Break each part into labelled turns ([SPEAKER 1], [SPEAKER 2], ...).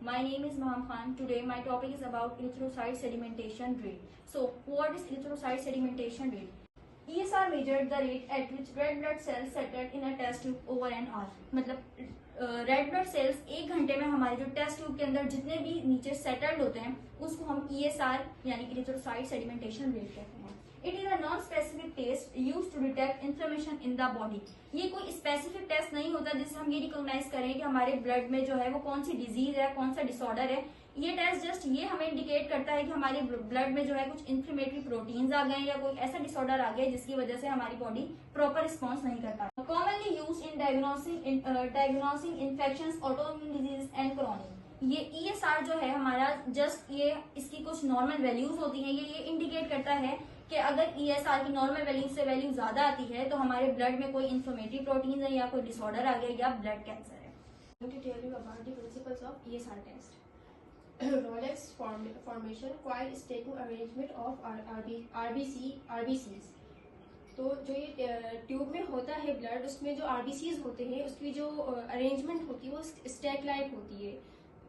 [SPEAKER 1] My name is Maham Khan. Today my topic is about erythrocyte sedimentation rate. So what is erythrocyte sedimentation rate? ESR measured the rate at which red blood cells settled in a test tube over an hour. मतलब red blood cells एक घंटे में हमारे जो test tube के अंदर जितने भी नीचे सेटल्ड होते हैं उसको हम ESR यानी erythrocyte sedimentation rate कहते हैं. It is a non specific test use to detect inflammation in the body. ये कोई स्पेसिफिक टेस्ट नहीं होता जिससे हम ये रिकॉग्नाइज करें कि हमारे ब्लड में जो है वो कौन सी डिजीज है, कौन सा डिसऑर्डर है. ये टेस्ट जस्ट ये हमें इंडिकेट करता है कि हमारे ब्लड में जो है कुछ इन्फ्लेमेटरी प्रोटीन्स आ गए या कोई ऐसा डिसऑर्डर आ गया जिसकी वजह से हमारी बॉडी प्रॉपर रिस्पॉन्स नहीं कर पा. Commonly use in diagnosing infections, autoimmune disease and chronic. ये ESR जो है हमारा जस्ट ये इसकी कुछ नॉर्मल वैल्यूज होती हैं. ये इंडिकेट करता है कि अगर ESR की नॉर्मल वैल्यू से वैल्यू ज्यादा आती है तो हमारे ब्लड में कोई इन्फ्लेमेटरी प्रोटीन है या कोई डिसऑर्डर आ गया या ब्लड कैंसर है.
[SPEAKER 2] To tell you about the principles of ESR test. Rolex formation, coil stacking arrangement of RBCs. तो जो ये ट्यूब में होता है ब्लड, उसमें जो RBCs होते हैं उसकी जो अरेंजमेंट होती है वो स्टैक लाइक होती है,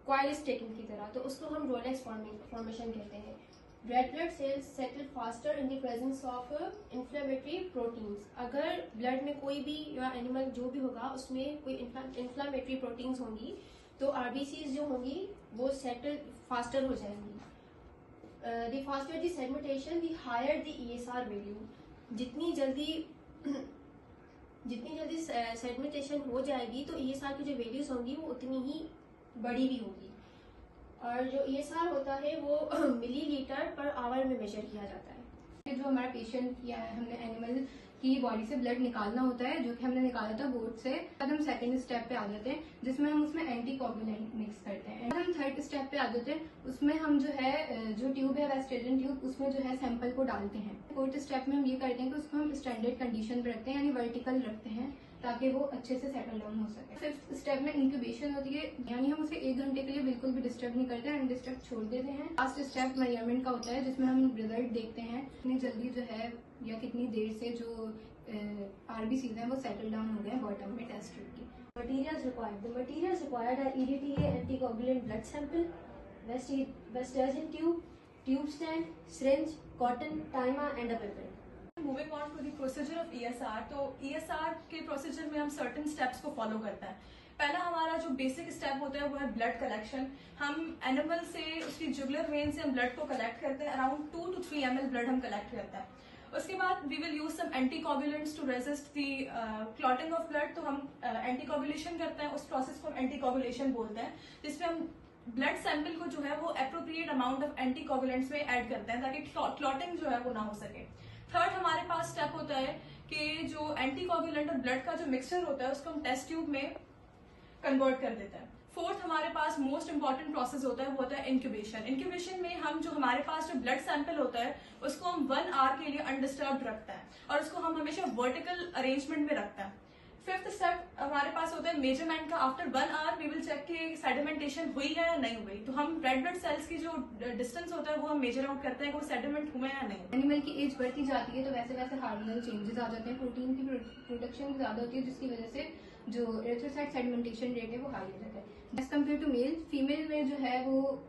[SPEAKER 2] कॉइल स्टैकिंग की तरह. तो उसको हम रोलेक्स फॉर्मेशन कहते हैं. Red blood cells settle faster in the presence of inflammatory proteins. अगर ब्लड में कोई भी या एनिमल जो भी होगा उसमें कोई इन्फ्लेमेटरी प्रोटीन्स होंगी तो RBCs जो होंगी वो सेटल फास्टर हो जाएंगी. The faster the segmentation the higher the ESR value. जितनी जल्दी सेगमेंटेशन हो जाएगी तो ESR की जो वैल्यूज होंगी वो उतनी ही बड़ी भी होगी. और जो ESR होता है वो मिलीलीटर पर आवर में मेजर किया जाता है.
[SPEAKER 3] जो हमारा पेशेंट या हमने एनिमल की बॉडी से ब्लड निकालना होता है, जो कि हमने निकाला था बोर्ड से, अब हम सेकंड स्टेप पे आ जाते हैं जिसमें हम उसमें एंटीकोगुलेंट मिक्स करते हैं. हम थर्ड स्टेप पे आ जाते हैं, उसमें हम जो है जो ट्यूब है वेस्टेजन ट्यूब उसमें जो है सैंपल को डालते हैं. फोर्थ स्टेप में हम ये करते हैं कि उसको हम स्टैंडर्ड कंडीशन पे रखते हैं यानी वर्टिकल रखते हैं ताकि वो अच्छे से सेटल डाउन हो सके. फिफ्थ स्टेप में इंक्यूबेशन होती है यानी हम उसे 1 घंटे के लिए बिल्कुल भी डिस्टर्ब नहीं करते हैं, अनडिस्टर्ब छोड़ देते हैं. लास्ट स्टेप मेजरमेंट का होता है जिसमें हम रिजल्ट देखते हैं कितनी जल्दी जो है या कितनी देर से जो RBCs हैं वो सेटल डाउन हो गए बॉटम में टेस्ट ट्यूब की.
[SPEAKER 2] Materials required. The materials required are EDTA anticoagulant blood sample, Vestagen tube, tube stand, syringe, cotton, Tyma and a pipette.
[SPEAKER 4] Moving on to the procedure of ESR. तो ESR के procedure में हम certain steps को follow करते हैं. पहला हमारा जो बेसिक स्टेप होता है वो है ब्लड कलेक्शन. हम एनिमल से उसकी जुगुलर वेन से हम ब्लड को कलेक्ट करते हैं. अराउंड 2 to 3 ml ब्लड हम कलेक्ट करते हैं. उसके बाद we will use some anticoagulants to resist the clotting of blood. तो हम एंटीकोगुलेशन करते हैं. उस प्रोसेस को हम एंटीकोगुलेशन बोलते हैं जिसमें हम ब्लड सैंपल को जो है वो एप्रोप्रिएट अमाउंट ऑफ एंटीकोगुलेंट्स में ऐड करते हैं ताकि क्लॉटिंग जो है वो ना हो सके. थर्ड हमारे पास स्टेप होता है कि जो एंटीकोगुलेंट और ब्लड का जो मिक्सचर होता है उसको हम टेस्ट ट्यूब में कन्वर्ट कर देते हैं. फोर्थ हमारे पास मोस्ट इंपॉर्टेंट प्रोसेस होता है वो होता है इंक्यूबेशन. इंक्यूबेशन में हम जो हमारे पास जो ब्लड सैंपल होता है उसको हम 1 आवर के लिए अनडिस्टर्ब रखते हैं और उसको हम हमेशा वर्टिकल अरेंजमेंट में रखते हैं. फिफ्थ स्टेप हमारे पास होता है मेजरमेंट का. After 1 hour we will check कि सेडिमेंटेशन हुई है या नहीं हुई. तो हम रेड ब्लड सेल्स की जो डिस्टेंस होता है वो हम मेजर आउट करते हैं कि वो सेडिमेंट हुए या नहीं.
[SPEAKER 3] एनिमल की एज बढ़ती जाती है तो वैसे वैसे हार्मोनल चेंजेस आ जाते हैं, प्रोटीन की प्रोडक्शन ज्यादा होती है जिसकी वजह से जो एरिथ्रोसाइट सेडिमेंटेशन रेट है वो हाई हो जाता है. As compare to male, female में जो है वो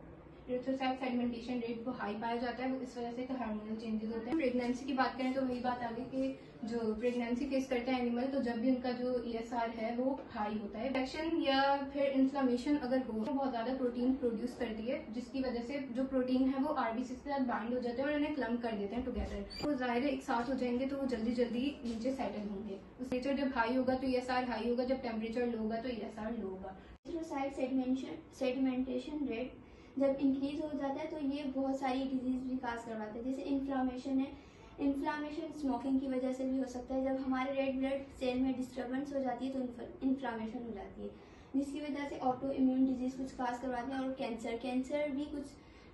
[SPEAKER 3] एरिथ्रोसाइट सेडिमेंटेशन रेट वो हाई पाया जाता है. वो इस वजह से हार्मोनल चेंजेस होते हैं. प्रेगनेंसी की बात करें तो वही बात आ गई कि जो प्रेगनेंसी फेस करते हैं एनिमल तो जब भी उनका जो ESR है वो हाई होता है. इन्फेक्शन या फिर इन्फ्लामेशन अगर हो तो बहुत ज्यादा प्रोटीन प्रोड्यूस करती है जिसकी वजह से जो प्रोटीन है वो RBC के साथ बाइंड हो जाते हैं और उन्हें क्लम्प कर देते हैं टुगेदर. तो जाहिर है एक साथ हो जाएंगे तो वो जल्दी जल्दी नीचे सेटल होंगे. टेम्परेचर जब हाई होगा तो ESR हाई होगा, जब टेम्परेचर लो होगा तो ESR लो होगा.
[SPEAKER 5] एरिथ्रोसाइट सेडिमेंटेशन रेट जब इंक्रीज हो जाता है तो ये बहुत सारी डिजीज भी काज करवाता है. जैसे इन्फ्लामेशन है. इन्फ्लामेशन स्मोकिंग की वजह से भी हो सकता है. जब हमारे रेड ब्लड सेल में डिस्टर्बेंस हो जाती है तो इन्फ्लामेशन हो जाती है जिसकी वजह से ऑटो इम्यून डिजीज कुछ काज करवाते हैं. और कैंसर भी कुछ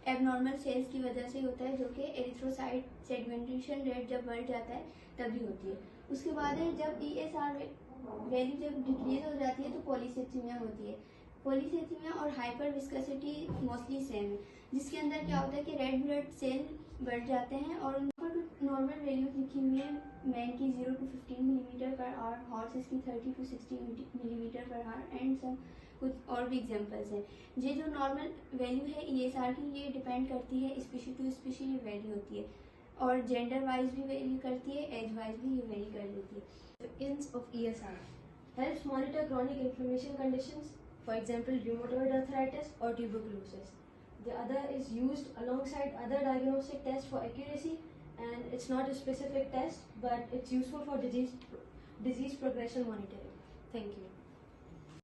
[SPEAKER 5] एबनॉर्मल सेल्स की वजह से होता है जो कि एरिथ्रोसाइट सेडिमेंटेशन रेट जब बढ़ जाता है तभी होती है. उसके बाद है जब ESR वैल्यू जब डिक्रीज हो जाती है तो पॉलीसेथीमिया होती है. पॉलीसेथीमिया और हाइपर विस्कोसिटी मोस्टली सेम है जिसके अंदर क्या होता है कि रेड ब्लड सेल बढ़ जाते हैं और उन पर नॉर्मल वैल्यूज लिखी हुई है. मैन की 0 to 15 millimetre per hour, horses की 30 to 60 millimetre per hour and some कुछ और भी एग्जांपल्स हैं। ये जो नॉर्मल वैल्यू है ESR की, ये डिपेंड करती है स्पीशी टू स्पीशी ये वैल्यू होती है, और जेंडर वाइज भी वेरी करती है, एज वाइज भी ये वेरी कर देती है।
[SPEAKER 2] Significance of ESR helps monitor chronic inflammation conditions, for example, rheumatoid arthritis or tuberculosis. The other is used alongside other diagnostic tests for accuracy, and it's not a specific test, but it's useful for disease progression monitoring. Thank you.